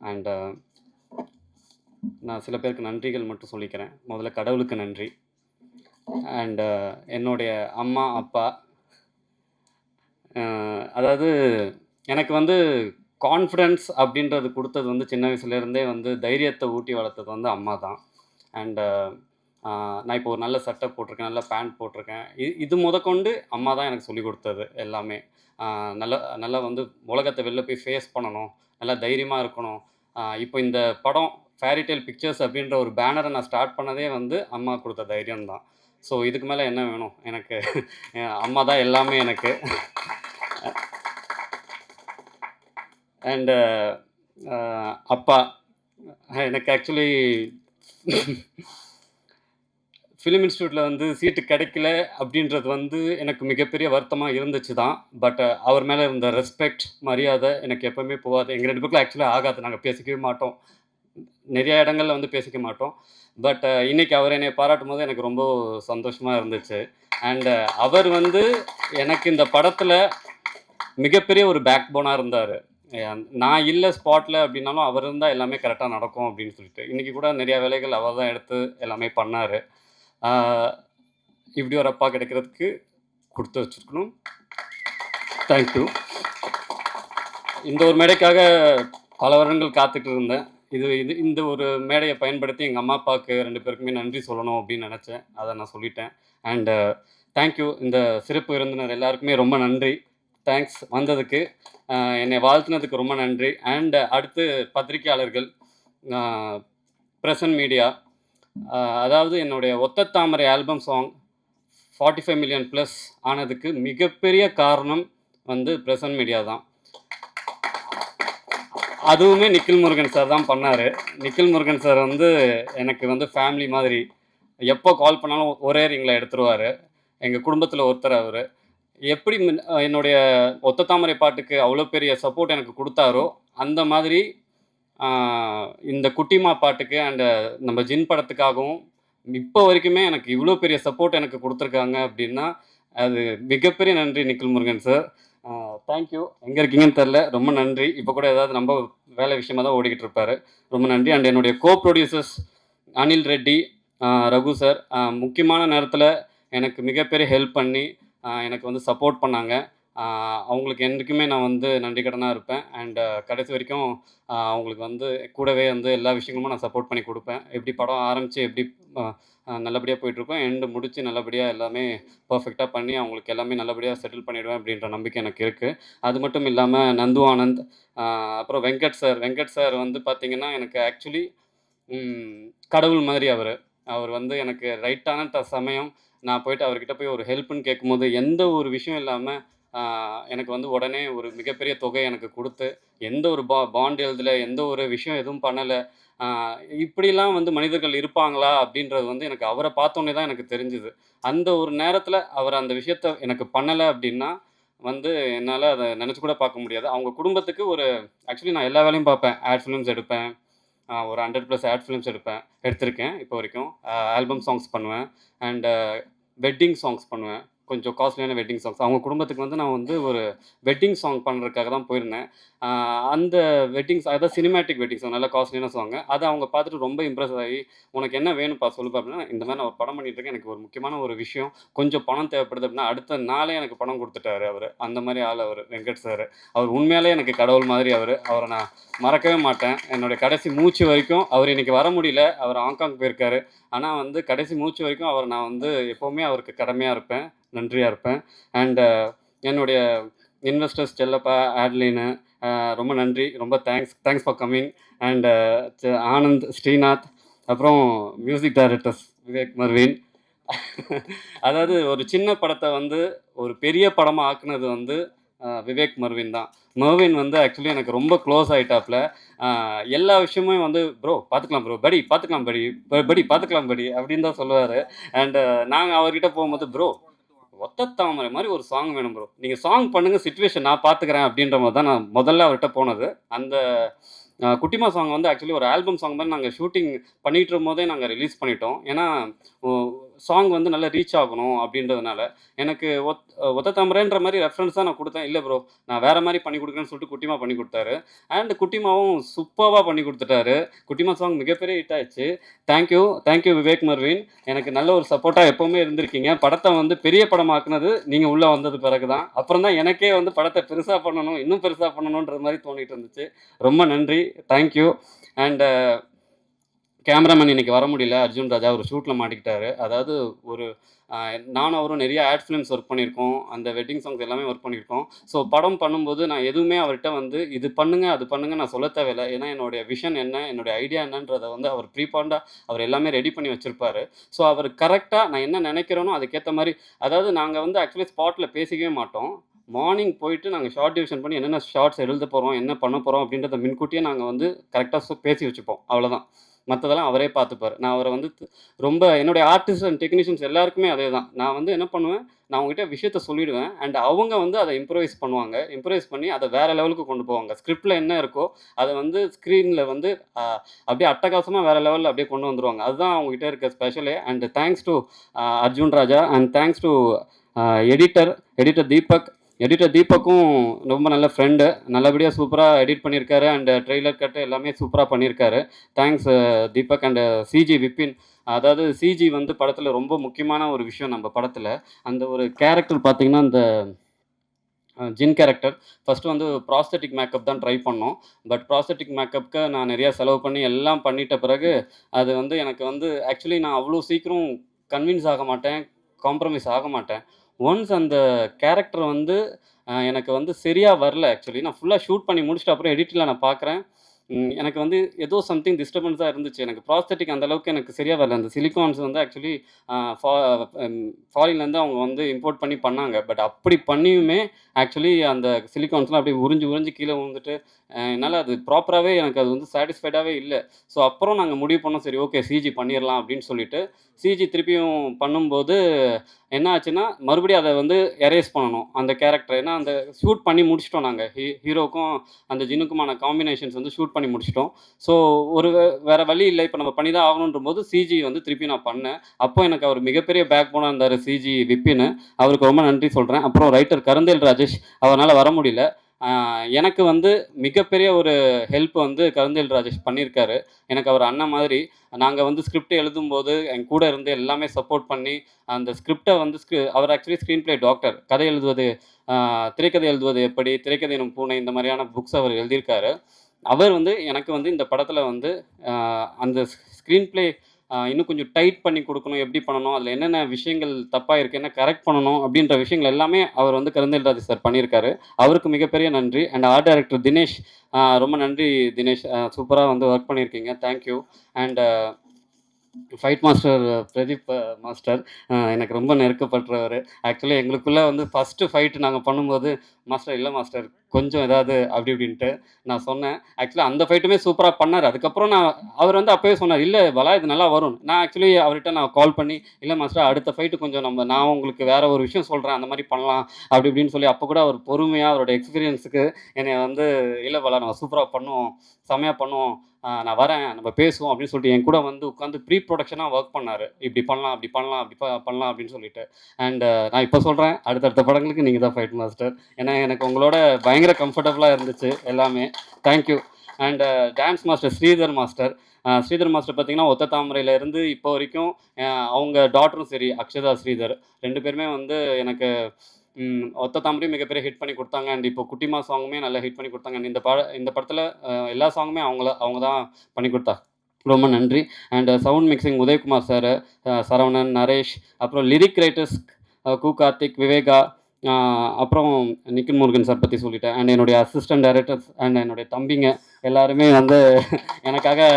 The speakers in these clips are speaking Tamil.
அண்ட் நான் சில பேருக்கு நன்றிகள் மட்டும் சொல்லிக்கிறேன். முதல்ல கடவுளுக்கு நன்றி. அண்ட் என்னுடைய அம்மா, அப்பா. அதாவது எனக்கு வந்து கான்ஃபிடென்ஸ் அப்படின்றது கொடுத்தது வந்து சின்ன வயசுலேருந்தே வந்து தைரியத்தை ஊட்டி வளர்த்தது வந்து அம்மா தான். அண்டு நான் இப்போ ஒரு நல்ல சட்டை போட்டிருக்கேன், நல்ல பேண்ட் போட்டிருக்கேன். இது முதற்கொண்டு அம்மா தான் எனக்கு சொல்லிக் கொடுத்தது எல்லாமே. நல்லா நல்லா வந்து உலகத்தை வெளில போய் ஃபேஸ் பண்ணணும், நல்லா தைரியமாக இருக்கணும். இப்போ இந்த படம் ஃபேரி டேல் பிக்சர்ஸ் அப்படின்ற ஒரு பேனரை நான் ஸ்டார்ட் பண்ணதே வந்து அம்மா கொடுத்த தைரியம் தான். ஸோ இதுக்கு மேலே என்ன வேணும் எனக்கு? அம்மா தான் எல்லாமே எனக்கு. அண்டு அப்பா எனக்கு ஆக்சுவலி ஃபிலிம் இன்ஸ்டியூட்டில் வந்து சீட்டு கிடைக்கல அப்படின்றது வந்து எனக்கு மிகப்பெரிய வருத்தமாக இருந்துச்சு தான். பட் அவர் மேலே இருந்த ரெஸ்பெக்ட், மரியாதை எனக்கு எப்போவுமே போகாது. எங்கள் 2 பேருக்குள்ள ஆக்சுவலாக ஆகாது. நாங்கள் பேசிக்கவே மாட்டோம். நிறைய இடங்கள்ல வந்து பேசிக்க மாட்டோம். பட் இன்னைக்கு அவர் என்னை பாராட்டும்போது எனக்கு ரொம்ப சந்தோஷமாக இருந்துச்சு. அண்டு அவர் வந்து எனக்கு இந்த படத்தில் மிகப்பெரிய ஒரு பேக் போனாக இருந்தார். நான் இல்லை ஸ்பாட்டில் அப்படின்னாலும் அவர் இருந்தால் எல்லாமே கரெக்டாக நடக்கும் அப்படின்னு சொல்லிட்டு. இன்றைக்கி கூட நிறையா வேலைகள் அவர் தான் எடுத்து எல்லாமே பண்ணார். இப்படி ஒரு அப்பா கிடைக்கிறதுக்கு கொடுத்து வச்சுருக்கணும். தேங்க்யூ. இந்த ஒரு மேடைக்காக பல வருடங்கள் காத்துட்டு இருந்தேன். இந்த ஒரு மேடையை பயன்படுத்தி எங்கள் அம்மா அப்பாவுக்கு 2 பேருக்குமே நன்றி சொல்லணும் அப்படின்னு நினச்சேன். அதை நான் சொல்லிட்டேன். And thank you. இந்த சிறப்பு விருந்தினர் எல்லாருக்குமே ரொம்ப நன்றி. தேங்க்ஸ் வந்ததுக்கு. என்னை வாழ்த்துனதுக்கு ரொம்ப நன்றி. அண்ட் அடுத்து பத்திரிக்கையாளர்கள், பிரசன்ட் மீடியா. அதாவது என்னுடைய ஒத்த தாமரை ஆல்பம் சாங் 45 மில்லியன் ப்ளஸ் ஆனதுக்கு மிகப்பெரிய காரணம் வந்து பிரசன்ட் மீடியா தான். அதுவுமே நிக்கில் முருகன் சார் தான் பண்ணார். நிக்கில் முருகன் சார் வந்து எனக்கு வந்து ஃபேமிலி மாதிரி. எப்போ கால் பண்ணாலும் ஒரே ரிங்கில் எடுத்துருவார். எங்கள் குடும்பத்தில் ஒருத்தர் அவர். எப்படி என்னுடைய ஒத்த தாமரை பாட்டுக்கு அவ்வளோ பெரிய சப்போர்ட் எனக்கு கொடுத்தாரோ, அந்த மாதிரி இந்த குட்டிமா பாட்டுக்கு அண்டு நம்ம ஜின் படத்துக்காகவும் இப்போ வரைக்குமே எனக்கு இவ்வளோ பெரிய சப்போர்ட் எனக்கு கொடுத்துருக்காங்க அப்படின்னா, அது மிகப்பெரிய நன்றி நிக்கில் முருகன் சார். தேங்க்யூ. எங்கே இருக்கீங்கன்னு தெரில. ரொம்ப நன்றி. இப்போ கூட ஏதாவது நம்ம வேலை விஷயமாக தான் ஓடிக்கிட்டு இருப்பார். ரொம்ப நன்றி. அண்ட் என்னுடைய ப்ரொடியூசர்ஸ் அனில் ரெட்டி, ரகு சார் முக்கியமான நேரத்தில் எனக்கு மிகப்பெரிய ஹெல்ப் பண்ணி எனக்கு வந்து சப்போர்ட் பண்ணாங்க. அவங்களுக்கு என்றைக்குமே நான் வந்து நன்றி கடனாக இருப்பேன். அண்டு கடைசி வரைக்கும் அவங்களுக்கு வந்து கூடவே வந்து எல்லா விஷயங்களும் நான் சப்போர்ட் பண்ணி கொடுப்பேன். எப்படி படம் ஆரம்பித்து எப்படி நல்லபடியாக போயிட்டுருக்கோம், எண்டு முடித்து நல்லபடியாக எல்லாமே பர்ஃபெக்டாக பண்ணி அவங்களுக்கு எல்லாமே நல்லபடியாக செட்டில் பண்ணிவிடுவேன் அப்படின்ற நம்பிக்கை எனக்கு இருக்குது. அது மட்டும் இல்லாமல் நந்து ஆனந்த், அப்புறம் வெங்கட் சார் வந்து பார்த்திங்கன்னா எனக்கு ஆக்சுவலி கடவுள் மாதிரி அவர் வந்து எனக்கு ரைட்டான சமயம் நான் போயிட்டு அவர்கிட்ட போய் ஒரு ஹெல்ப்புன்னு கேட்கும்போது எந்த ஒரு விஷயம் இல்லாமல் எனக்கு வந்து உடனே ஒரு மிகப்பெரிய தொகை எனக்கு கொடுத்து, எந்த ஒரு பாண்ட் எழுதலை, எந்த ஒரு விஷயம் எதுவும் பண்ணலை. இப்படிலாம் வந்து மனிதர்கள் இருப்பாங்களா அப்படின்றது வந்து எனக்கு அவரை பார்த்தோன்னே தான் எனக்கு தெரிஞ்சுது. அந்த ஒரு நேரத்தில் அவர் அந்த விஷயத்த எனக்கு பண்ணலை அப்படின்னா வந்து என்னால் அதை நினச்சி கூட பார்க்க முடியாது. அவங்க குடும்பத்துக்கு ஒரு ஆக்சுவலி நான் எல்லா வேலையும் பார்ப்பேன். ஆட் ஃபிலிம்ஸ் எடுப்பேன். ஒரு 100+ ஆட் ஃபிலிம்ஸ் எடுத்திருக்கேன் இப்போ வரைக்கும். ஆல்பம் சாங்ஸ் பண்ணுவேன். அண்டு வெட்டிங் சாங்ஸ் பண்ணுவேன். கொஞ்சம் காஸ்ட்லியான வெட்டிங் சாங்ஸ். அவங்க குடும்பத்துக்கு வந்து நான் வந்து ஒரு வெட்டிங் சாங் பண்ணுறதுக்காக தான் போயிருந்தேன். அந்த வெட்டிங்ஸ் அதாவது சினிமேட்டிக் வெட்டிங் சாங், நல்லா காஸ்ட்லியான சாங்கு. அதை அவங்க பார்த்துட்டு ரொம்ப இம்ப்ரெஸ் ஆகி, "உனக்கு என்ன வேணும்ப்பா சொல்லுப்பா" அப்படின்னா, இந்த மாதிரி நான் ஒரு படம் பண்ணிகிட்ருக்கேன். எனக்கு ஒரு முக்கியமான ஒரு விஷயம், கொஞ்சம் பணம் தேவைப்படுது அப்படின்னா, அடுத்த நாளே எனக்கு பணம் கொடுத்துட்டாரு அவர். அந்த மாதிரி ஆள் அவர் வெங்கட் சார். அவர் உண்மையாலே எனக்கு கடவுள் மாதிரி அவர். அவரை நான் மறக்கவே மாட்டேன். என்னுடைய கடைசி மூச்சு வரைக்கும் அவர் இன்றைக்கி வர முடியல. அவர் ஹாங்காங் போயிருக்காரு. ஆனால் வந்து கடைசி மூச்சு வரைக்கும் அவர் நான் வந்து எப்போவுமே அவருக்கு கடமையாக இருப்பேன், நன்றியாக இருப்பேன். அண்டு என்னுடைய இன்வெஸ்டர்ஸ் செல்லப்பா, ஆட்லின்னு ரொம்ப நன்றி. ரொம்ப thanks for coming. And Anand, Srinath, அப்புறம் மியூசிக் டைரக்டர்ஸ் விவேக் மர்வின். அதாவது ஒரு சின்ன படத்தை வந்து ஒரு பெரிய படமாக ஆக்குனது வந்து விவேக் மர்வின் தான். மர்வின் வந்து ஆக்சுவலி எனக்கு ரொம்ப க்ளோஸ் ஆகிட்டாப்புல. எல்லா விஷயமுமே வந்து ப்ரோ பார்த்துக்கலாம் ப்ரோ, படி பார்த்துக்கலாம் படி பார்த்துக்கலாம் படி அப்படின்னு தான் சொல்லுவார். அண்டு நாங்கள் அவர்கிட்ட போகும்போது, ப்ரோ ஒத்த தாமரை மாதிரி ஒரு சாங் வேணும் ப்ரோ, நீங்கள் சாங் பண்ணுங்கள், சிச்சுவேஷன் நான் பார்த்துக்கிறேன் அப்படின்ற மாதிரி தான் நான் முதல்ல அவர்கிட்ட போனது. அந்த குட்டிமா சாங் வந்து ஆக்சுவலி ஒரு ஆல்பம் சாங் மாதிரி நாங்கள் ஷூட்டிங் பண்ணிகிட்டு இருக்கும்போதே நாங்கள் ரிலீஸ் பண்ணிட்டோம். ஏன்னா சாங் வந்து நல்லா ரீச் ஆகணும் அப்படின்றதுனால எனக்கு ஒத்த தாமரைன்ற மாதிரி ரெஃபரன்ஸ் தான் நான் கொடுத்தேன். இல்லை ப்ரோ, நான் வேறு மாதிரி பண்ணி கொடுக்குறேன்னு சொல்லிட்டு குட்டிமா பண்ணி கொடுத்தாரு. அண்ட் குட்டிமாவும் சூப்பராக பண்ணி கொடுத்துட்டாரு. குட்டிமா சாங் மிகப்பெரிய ஹிட் ஆயிடுச்சு. Thank you thank you Vivek Marvin. எனக்கு நல்ல ஒரு சப்போர்ட்டாக எப்போவுமே இருந்திருக்கீங்க. படத்தை வந்து பெரிய படமாக்குனது நீங்கள் உள்ளே வந்தது பிறகு தான். அப்புறம் தான் எனக்கே வந்து படத்தை பெருசாக பண்ணணும், இன்னும் பெருசாக பண்ணணுன்ற மாதிரி தோணிட்டு இருந்துச்சு. ரொம்ப நன்றி, தேங்க்யூ. அண்ட் கேமராமேன் இன்னைக்கு வர முடியல. அர்ஜுன் ராஜா ஒரு ஷூட்டில் மாட்டிக்கிட்டாரு. அதாவது ஒரு நானும் அவரும் நிறைய ஆட் ஃபிலிம்ஸ் ஒர்க் பண்ணியிருக்கோம். அந்த வெட்டிங் சாங்ஸ் எல்லாமே ஒர்க் பண்ணியிருக்கோம். ஸோ படம் பண்ணும்போது நான் எதுவுமே அவர்கிட்ட வந்து இது பண்ணுங்க அது பண்ணுங்க நான் சொல்ல தேவையில்லை. ஏன்னா என்னுடைய விஷன் என்ன, என்னுடைய ஐடியா என்னன்றதை வந்து அவர் ப்ரீபாண்டாக அவர் எல்லாமே ரெடி பண்ணி வச்சுருப்பாரு. ஸோ அவர் கரெக்டாக நான் என்ன நினைக்கிறேனோ அதுக்கேற்ற மாதிரி, அதாவது நாங்கள் வந்து ஆக்சுவலி ஸ்பாட்டில் பேசிக்கவே மாட்டோம். மார்னிங் போயிட்டு நாங்கள் ஷார்ட் டிவிஷன் பண்ணி என்னென்ன ஷார்ட்ஸ் எழுத போகிறோம், என்ன பண்ண போகிறோம் அப்படின்றத முன்கூட்டியே நாங்கள் வந்து கரெக்டாக பேசி வச்சுப்போம். அவ்வளோதான். மற்றதெல்லாம் அவரே பார்த்துப்பார். நான் அவரை வந்து ரொம்ப என்னுடைய ஆர்டிஸ்ட் அண்ட் டெக்னீஷியன்ஸ் எல்லாருக்குமே அதே தான். நான் வந்து என்ன பண்ணுவேன், நான் அவங்ககிட்ட விஷயத்த சொல்லிடுவேன். அண்ட் அவங்க வந்து அதை இம்ப்ரூவைஸ் பண்ணுவாங்க. இம்ப்ரூவைஸ் பண்ணி அதை வேறு லெவலுக்கு கொண்டு போவாங்க. ஸ்கிரிப்டில் என்ன இருக்கோ அதை வந்து ஸ்க்ரீனில் வந்து அப்படியே அட்டகாசமாக வேறு லெவலில் அப்படியே கொண்டு வந்துருவாங்க. அதுதான் அவங்ககிட்ட இருக்க ஸ்பெஷலே. And thanks to Arjun Raja and thanks to editor Deepak. Editor தீபக்கும் ரொம்ப நல்ல ஃப்ரெண்டு. நல்லபடியாக சூப்பராக எடிட் பண்ணியிருக்காரு. அண்ட் ட்ரெய்லர் கட்டு எல்லாமே சூப்பராக பண்ணியிருக்காரு. Thanks Deepak. And CG Vipin. அதாவது சிஜி வந்து படத்தில் ரொம்ப முக்கியமான ஒரு விஷயம் நம்ம படத்தில். அந்த ஒரு கேரக்டர் பார்த்திங்கன்னா, அந்த ஜின் கேரக்டர் ஃபஸ்ட்டு வந்து ப்ராஸ்தட்டிக் மேக்கப் தான் ட்ரை பண்ணோம். பட் ப்ராஸ்தட்டிக் மேக்கப்புக்கு நான் நிறையா செலவு பண்ணி எல்லாம் பண்ணிட்ட பிறகு அது வந்து எனக்கு வந்து ஆக்சுவலி நான் அவ்வளோ சீக்கிரம் கன்வின்ஸ் ஆக மாட்டேன், காம்ப்ரமைஸ் ஆக மாட்டேன். ஒன்ஸ் அந்த கேரக்டர் வந்து எனக்கு வந்து சரியாக வரல. ஆக்சுவலி நான் ஃபுல்லாக ஷூட் பண்ணி முடிச்சுட்டு அப்புறம் எடிட்டில் நான் பார்க்குறேன். எனக்கு வந்து ஏதோ சம்திங் டிஸ்டர்பன்ஸாக இருந்துச்சு. எனக்கு ப்ராஸ்தட்டிக் அந்தளவுக்கு எனக்கு சரியாக வரல. அந்த சிலிக்கான்ஸ் வந்து ஆக்சுவலி ஃபா ஃபாரின்லேருந்து அவங்க வந்து இம்போர்ட் பண்ணி பண்ணாங்க. பட் அப்படி பண்ணியுமே ஆக்சுவலி அந்த சிலிக்கான்ஸ்லாம் அப்படியே உறிஞ்சு கீழே விழுந்துட்டு என்னால் அது ப்ராப்பராகவே எனக்கு அது வந்து சாட்டிஸ்ஃபைடாகவே இல்லை. ஸோ அப்புறம் நாங்கள் முடிவு பண்ணோம், சரி ஓகே சிஜி பண்ணிடலாம் அப்படின்னு சொல்லிட்டு சிஜி திருப்பியும் பண்ணும்போது என்ன ஆச்சுன்னா, மறுபடியும் அதை வந்து எரேஸ் பண்ணணும் அந்த கேரக்டர். ஏன்னா அந்த ஷூட் பண்ணி முடிச்சிட்டோம் நாங்கள். ஹீரோக்கும் அந்த ஜின்னுக்குமான காம்பினேஷன்ஸ் வந்து ஷூட் பண்ணி முடிச்சிட்டோம். ஸோ ஒரு வேறு வழி இல்லை, இப்போ நம்ம பண்ணி தான் ஆகணுன்ற போது சிஜி வந்து திருப்பி நான் பண்ணேன். அப்போ எனக்கு அவர் மிகப்பெரிய பேக் போனாக இருந்தார் சிஜி விப்பின்னு. அவருக்கு ரொம்ப நன்றி சொல்கிறேன். அப்புறம் ரைட்டர் கருந்தேல் ராஜேஷ், அவரால் வர முடியல. எனக்கு வந்து மிகப்பெரிய ஒரு ஹெல்ப் வந்து கருந்தேல் ராஜேஷ் பண்ணியிருக்காரு. எனக்கு அவர் அண்ணன் மாதிரி. நாங்கள் வந்து ஸ்கிரிப்ட் எழுதும்போது என் கூட இருந்து எல்லாமே சப்போர்ட் பண்ணி அந்த ஸ்கிரிப்டை வந்து அவர் ஆக்சுவலி ஸ்க்ரீன் ப்ளே டாக்டர். கதை எழுதுவது, திரைக்கதை எழுதுவது எப்படி, திரைக்கதை எனும் பூனை, இந்த மாதிரியான புக்ஸ் அவர் எழுதியிருக்காரு. அவர் வந்து எனக்கு வந்து இந்த படத்தில் வந்து அந்த ஸ்க்ரீன் ப்ளே இன்னும் கொஞ்சம் டைட் பண்ணி கொடுக்கணும், எப்படி பண்ணணும், அதில் என்னென்ன விஷயங்கள் தப்பாக இருக்குது, என்ன கரெக்ட் பண்ணணும் அப்படின்ற விஷயங்கள் எல்லாமே அவர் வந்து கருந்தேல் ராஜ் சார் பண்ணியிருக்காரு. அவருக்கு மிகப்பெரிய நன்றி. அண்ட் ஆர்ட் டைரக்டர் தினேஷ், ரொம்ப நன்றி தினேஷ். சூப்பராக வந்து ஒர்க் பண்ணியிருக்கீங்க, thank you. And fight master Pradeep master எனக்கு ரொம்ப நெருக்கப்பட்டவர். ஆக்சுவலி எங்களுக்குள்ளே வந்து ஃபஸ்ட்டு ஃபைட்டு நாங்கள் பண்ணும்போது, மாஸ்டர் இல்லை மாஸ்டர் கொஞ்சம் ஏதாவது அப்படி இப்படின்ட்டு நான் சொன்னேன். ஆக்சுவலி அந்த ஃபைட்டுமே சூப்பராக பண்ணார். அதுக்கப்புறம் அவர் வந்து அப்போவே சொன்னார், இல்லை பலா இது நல்லா வரும். நான் ஆக்சுவலி அவர்கிட்ட நான் கால் பண்ணி, இல்லை மாஸ்டர் அடுத்த ஃபைட்டு கொஞ்சம் நான் உங்களுக்கு வேறு ஒரு விஷயம் சொல்கிறேன், அந்த மாதிரி பண்ணலாம் அப்படி இப்படின்னு சொல்லி, அப்போ கூட அவர் பொறுமையாக அவரோட எக்ஸ்பீரியன்ஸுக்கு என்னை வந்து, இல்லை பலா நம்ம சூப்பராக பண்ணுவோம், செம்மையாக பண்ணுவோம், நான் வரேன் நம்ம பேசுவோம் அப்படின்னு சொல்லிட்டு என் கூட வந்து உட்காந்து ப்ரீ ப்ரொடக்ஷனாக ஒர்க் பண்ணார். இப்படி பண்ணலாம் அப்படி பண்ணலாம் அப்படி பண்ணலாம் அப்படின்னு சொல்லிட்டு. அண்ட் நான் இப்போ சொல்கிறேன், அடுத்தடுத்த படங்களுக்கு நீங்கள் தான் ஃபைட் மாஸ்டர். ஏன்னா எனக்கு உங்களோட பயங்கர கம்ஃபர்டபுளாக இருந்துச்சு எல்லாமே. Thank you. And dance master Sridhar master. Sridhar master பார்த்தீங்கன்னா, ஒத்த தாமரையிலேருந்து இப்போ வரைக்கும் அவங்க டாட்டரும் சரி, அக்ஷதா ஸ்ரீதர் 2 பேருமே வந்து எனக்கு ஒத்த தாமரையும் மிகப்பெரிய ஹிட் பண்ணி கொடுத்தாங்க. அண்ட் இப்போ குட்டிமா சாங்குமே நல்லா ஹிட் பண்ணி கொடுத்தாங்க. அண்ட் இந்த படத்தில் எல்லா சாங்குமே அவங்க தான் பண்ணி கொடுத்தாங்க. ரொம்ப நன்றி. And sound mixing Udayakumar sir, Saravanan, Naresh, அப்புறம் லிரிக் ரைட்டர்ஸ் கு கார்த்திக், விவேகா, அப்புறம் நிக்கில் முருகன் சார் பற்றி சொல்லிட்டேன். அண்ட் என்னுடைய அசிஸ்டன்ட் டைரக்டர்ஸ் அண்ட் என்னுடைய தம்பிங்க எல்லாருமே வந்து எனக்காக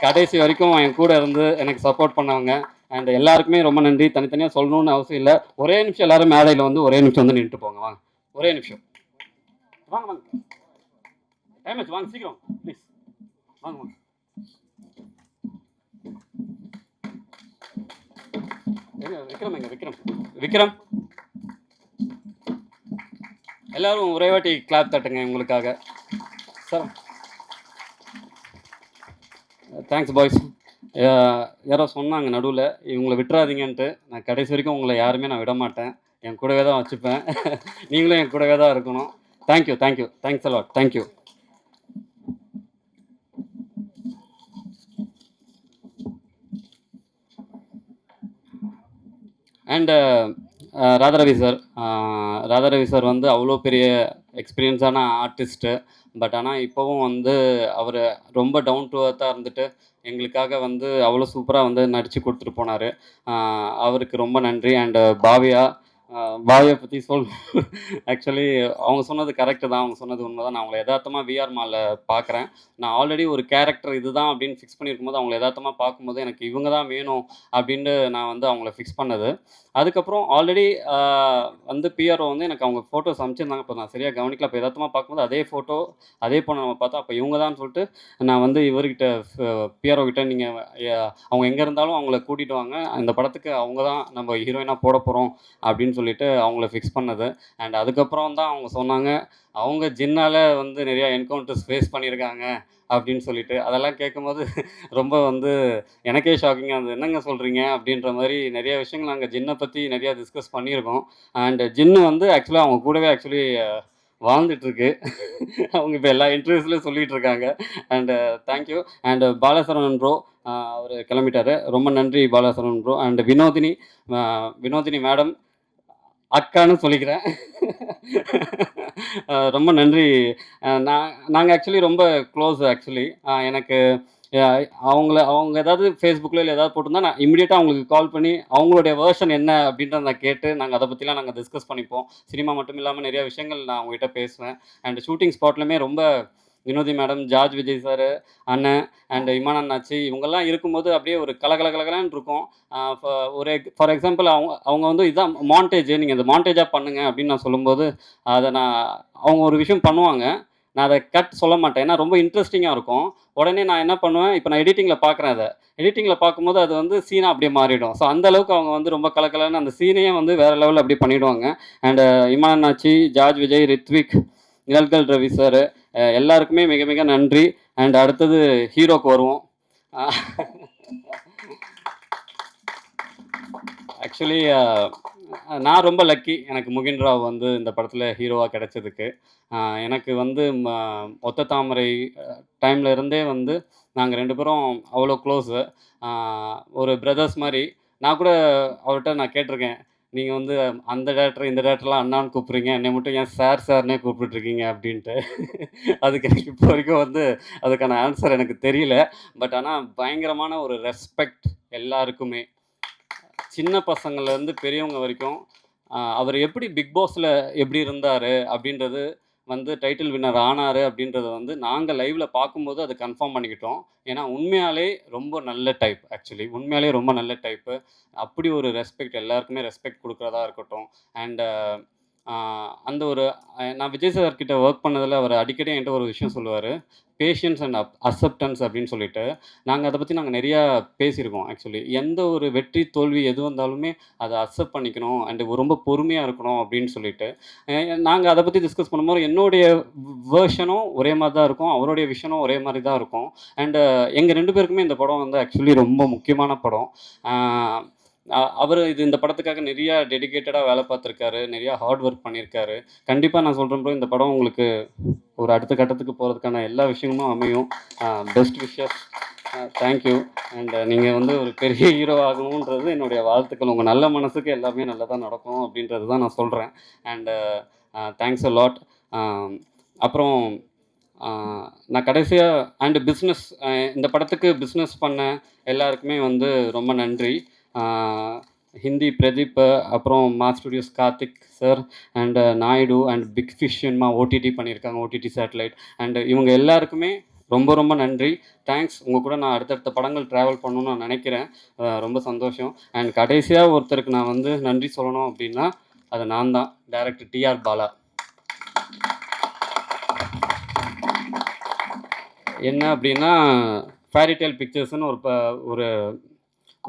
கடைசி வரைக்கும் என் கூட இருந்து எனக்கு சப்போர்ட் பண்ணவங்க. அண்ட் எல்லாருக்குமே ரொம்ப நன்றி. தனித்தனியாக சொல்லணும்னு அவசியம் இல்லை. ஒரே நிமிஷம் எல்லோரும் மேடையில் வந்து ஒரே நிமிஷம் வந்து நின்றுட்டு போங்க. வாங்க, ஒரே நிமிஷம் வாங்க வாங்க, டைம் ஆச்சு, வாங்க சீக்கிரம் ப்ளீஸ் வாங்க வாங்க. விக்ரம் எங்க? விக்ரம் எல்லாரும் ஒரே வாட்டி கிளாப் தட்டுங்க உங்களுக்காக. Sir thanks boys. யாரோ சொன்னாங்க நடுவுல, இவங்கள விட்டுறாதீங்கன்ட்டு. நான் கடைசி வரைக்கும் உங்கள யாருமே நான் விடமாட்டேன். என் கூடவே தான் வச்சுப்பேன். நீங்களும் என் கூடவே தான் இருக்கணும். Thank you, thank you. Thanks a lot. Thank you. And Radharavi sir. Radharavi sir வந்து அவ்வளோ பெரிய எக்ஸ்பீரியன்ஸான ஆர்டிஸ்ட்டு. பட் ஆனால் இப்போவும் வந்து அவர் ரொம்ப டவுன் டு அர்த்தாக இருந்துட்டு எங்களுக்காக வந்து அவ்வளோ சூப்பராக வந்து நடித்து கொடுத்துட்டு போனார். அவருக்கு ரொம்ப நன்றி. அண்டு பாவியா, பாவியா பற்றி ஆக்சுவலி அவங்க சொன்னது கரெக்டு தான். அவங்க சொன்னது உண்மை தான். நான் அவங்கள எதார்த்தமாக விஆர் மாலில் பார்க்குறேன். நான் ஆல்ரெடி ஒரு கேரக்டர் இதுதான் அப்படின்னு ஃபிக்ஸ் பண்ணியிருக்கும்போது அவங்கள எதார்த்தமாக பார்க்கும்போது எனக்கு இவங்க தான் வேணும் அப்படின்னு நான் வந்து அவங்கள ஃபிக்ஸ் பண்ணது. அதுக்கப்புறம் ஆல்ரெடி வந்து பிஆர்ஓ வந்து எனக்கு அவங்க ஃபோட்டோஸ் அனுப்பிச்சிருந்தாங்க. அப்போ நான் சரியாக கவனிக்கல. அப்போ எதார்த்தமாக பார்க்கும்போது அதே ஃபோட்டோ அதே பொண்ணை நம்ம பார்த்தோம். அப்போ இவங்க தான் சொல்லிட்டு நான் வந்து இவர்கிட்ட பிஆர்ஓ கிட்ட நீங்கள் அவங்க எங்கே இருந்தாலும் அவங்கள கூட்டிகிட்டு வாங்க, இந்த படத்துக்கு அவங்க தான் நம்ம ஹீரோயினாக போட போகிறோம் அப்படின்னு சொல்லிட்டு அவங்கள ஃபிக்ஸ் பண்ணது. அண்ட் அதுக்கப்புறம் தான் அவங்க சொன்னாங்க, அவங்க ஜின்னால் வந்து நிறையா என்கவுண்டர்ஸ் ஃபேஸ் பண்ணியிருக்காங்க அப்படின்னு சொல்லிட்டு. அதெல்லாம் கேட்கும்போது ரொம்ப வந்து எனக்கே ஷாக்கிங்காக இருந்தது. என்னங்க சொல்கிறீங்க அப்படின்ற மாதிரி நிறைய விஷயங்கள் நாங்கள் ஜின்னை பற்றி நிறையா டிஸ்கஸ் பண்ணியிருக்கோம். அண்ட் ஜின்னு வந்து ஆக்சுவலாக அவங்க கூடவே ஆக்சுவலி வாழ்ந்துட்டுருக்கு. அவங்க இப்போ எல்லா இன்டர்வியூஸ்லையும் சொல்லிகிட்டு இருக்காங்க. And thank you. And Balasaravanan bro அவர் கிளம்பிட்டாரு. ரொம்ப நன்றி Balasaravanan bro. And Vinodhini, Vinodhini madam அக்கான்னு சொல்லிக்கிறேன். ரொம்ப நன்றி. நாங்கள் ஆக்சுவலி ரொம்ப க்ளோஸ் ஆக்சுவலி. எனக்கு அவங்க ஏதாவது ஃபேஸ்புக்கில் இல்லை ஏதாவது போட்டிருந்தா நான் இமிடியேட்டாக அவங்களுக்கு கால் பண்ணி அவங்களுடைய வேர்ஷன் என்ன அப்படின்றத நான் கேட்டு நாங்கள் அதை பற்றிலாம் நாங்கள் டிஸ்கஸ் பண்ணிப்போம். சினிமா மட்டும் இல்லாமல் நிறைய விஷயங்கள் நான் அவங்ககிட்ட பேசுவேன். அண்ட் ஷூட்டிங் ஸ்பாட்லையுமே ரொம்ப Vinothi madam, George Vijay sir, அண்ணன் அண்ட் இமான் அண்ணாச்சி இவங்கெல்லாம் இருக்கும்போது அப்படியே ஒரு கலகலன்னு இருக்கும். ஒரு ஃபார் எக்ஸாம்பிள் அவங்க அவங்க வந்து இதுதான் மாண்டேஜ், நீங்கள் இந்த மாண்டேஜாக பண்ணுங்க அப்படின்னு நான் சொல்லும்போது அதை அவங்க ஒரு விஷயம் பண்ணுவாங்க. நான் அதை கட் சொல்ல மாட்டேன். ஏன்னா ரொம்ப இன்ட்ரெஸ்டிங்காக இருக்கும். உடனே நான் என்ன பண்ணுவேன், இப்போ நான் எடிட்டிங்கில் பார்க்குறேன் அதை. எடிட்டிங்கில் பார்க்கும்போது அது வந்து சீனாக அப்படியே மாறிடும். ஸோ அந்த அளவுக்கு அவங்க வந்து ரொம்ப கலக்கலன்னு அந்த சீனையே வந்து வேறு லெவலில் அப்படி பண்ணிவிடுவாங்க. And Imman Annachi, George Vijay, Rithvik, Nizhalgal Ravi sir எல்லாருக்குமே மிக மிக நன்றி. அண்ட் அடுத்தது ஹீரோக்கு வருவோம். ஆக்சுவலி நான் ரொம்ப லக்கி. எனக்கு முகின் ராவ் வந்து இந்த படத்தில் ஹீரோவாக கிடைச்சதுக்கு. எனக்கு வந்து ஒத்த தாமரை டைமில் இருந்தே வந்து நாங்கள் 2 பேரும் அவ்வளோ க்ளோஸு. ஒரு பிரதர்ஸ் மாதிரி. நான் கூட அவர்கிட்ட நான் கேட்டிருக்கேன், நீங்கள் வந்து அந்த டேரக்டர் இந்த டேரக்டர்லாம் அண்ணான்னு கூப்பிட்றீங்க, என்னை மட்டும் ஏன் சார் சார்னே கூப்பிட்டுருக்கீங்க அப்படின்ட்டு. அதுக்கு எனக்கு இப்போ வரைக்கும் வந்து அதுக்கான ஆன்சர் எனக்கு தெரியல. பட் ஆனால் பயங்கரமான ஒரு ரெஸ்பெக்ட் எல்லாருக்குமே. சின்ன பசங்கள்லேருந்து பெரியவங்க வரைக்கும் அவர் எப்படி பிக் பாஸில் எப்படி இருந்தார் அப்படின்றது வந்து டைட்டில் வின்னர் ஆனார் அப்படின்றத வந்து நாங்கள் லைவில் பார்க்கும்போது அதை கன்ஃபார்ம் பண்ணிக்கிட்டோம். ஏன்னா உண்மையாலே ரொம்ப நல்ல டைப். ஆக்சுவலி உண்மையாலே ரொம்ப நல்ல டைப்பு. அப்படி ஒரு ரெஸ்பெக்ட் எல்லாருக்குமே ரெஸ்பெக்ட் கொடுக்குறதா இருக்கட்டும். அண்டு அந்த ஒரு நான் விஜய் சார் கிட்ட ஒர்க் பண்ணதில் அவர் அடிக்கடி என்கிட்ட ஒரு விஷயம் சொல்லுவார், பேஷன்ஸ் அண்ட் அக்செப்டன்ஸ் அப்படின்னு சொல்லிட்டு. நாங்கள் அதை பற்றி நிறையா பேசியிருக்கோம். ஆக்சுவலி எந்த ஒரு வெற்றி தோல்வி எது வந்தாலுமே அதை அக்செப்ட் பண்ணிக்கணும் அண்டு ரொம்ப பொறுமையாக இருக்கணும் அப்படின்னு சொல்லிட்டு நாங்கள் அதை பற்றி டிஸ்கஸ் பண்ணும்போது என்னுடைய வேர்ஷனும் ஒரே மாதிரி தான் இருக்கும், அவருடைய விஷனும் ஒரே மாதிரி தான் இருக்கும். அண்டு எங்கள் 2 பேருக்குமே இந்த படம் வந்து ஆக்சுவலி ரொம்ப முக்கியமான படம். அவர் இந்த படத்துக்காக நிறையா டெடிகேட்டடாக வேலை பார்த்துருக்காரு, நிறையா ஹார்ட் ஒர்க் பண்ணியிருக்காரு. கண்டிப்பாக நான் சொல்கிறேன் ப்ரோ, இந்த படம் உங்களுக்கு ஒரு அடுத்த கட்டத்துக்கு போகிறதுக்கான எல்லா விஷயங்களும் அமையும். Best wishes. தேங்க்யூ. அண்ட் நீங்கள் வந்து ஒரு பெரிய ஹீரோ ஆகணுன்றது என்னுடைய வாழ்த்துக்கள். உங்கள் நல்ல மனசுக்கு எல்லாமே நல்லதாக நடக்கும் அப்படின்றது தான் நான் சொல்கிறேன். And thanks a lot. அப்புறம் நான் கடைசியாக அண்டு பிஸ்னஸ், இந்த படத்துக்கு பிஸ்னஸ் பண்ண எல்லாருக்குமே வந்து ரொம்ப நன்றி. ஹிந்தி பிரதீப், அப்புறம் mass studios Karthik sir and Naidu and big fish cinema OTT பண்ணியிருக்காங்க, ஓடிடி சேட்டலைட். அண்டு இவங்க எல்லாருக்குமே ரொம்ப ரொம்ப நன்றி. தேங்க்ஸ். உங்கள் கூட நான் அடுத்தடுத்த படங்கள் ட்ராவல் பண்ணணும்னு நான் நினைக்கிறேன். ரொம்ப சந்தோஷம். அண்ட் கடைசியாக ஒருத்தருக்கு நான் வந்து நன்றி சொல்லணும் அப்படின்னா அது நான் தான், டைரக்டர் டிஆர் பாலா. என்ன அப்படின்னா ஃபேரிடேல் பிக்சர்ஸ்னு ஒரு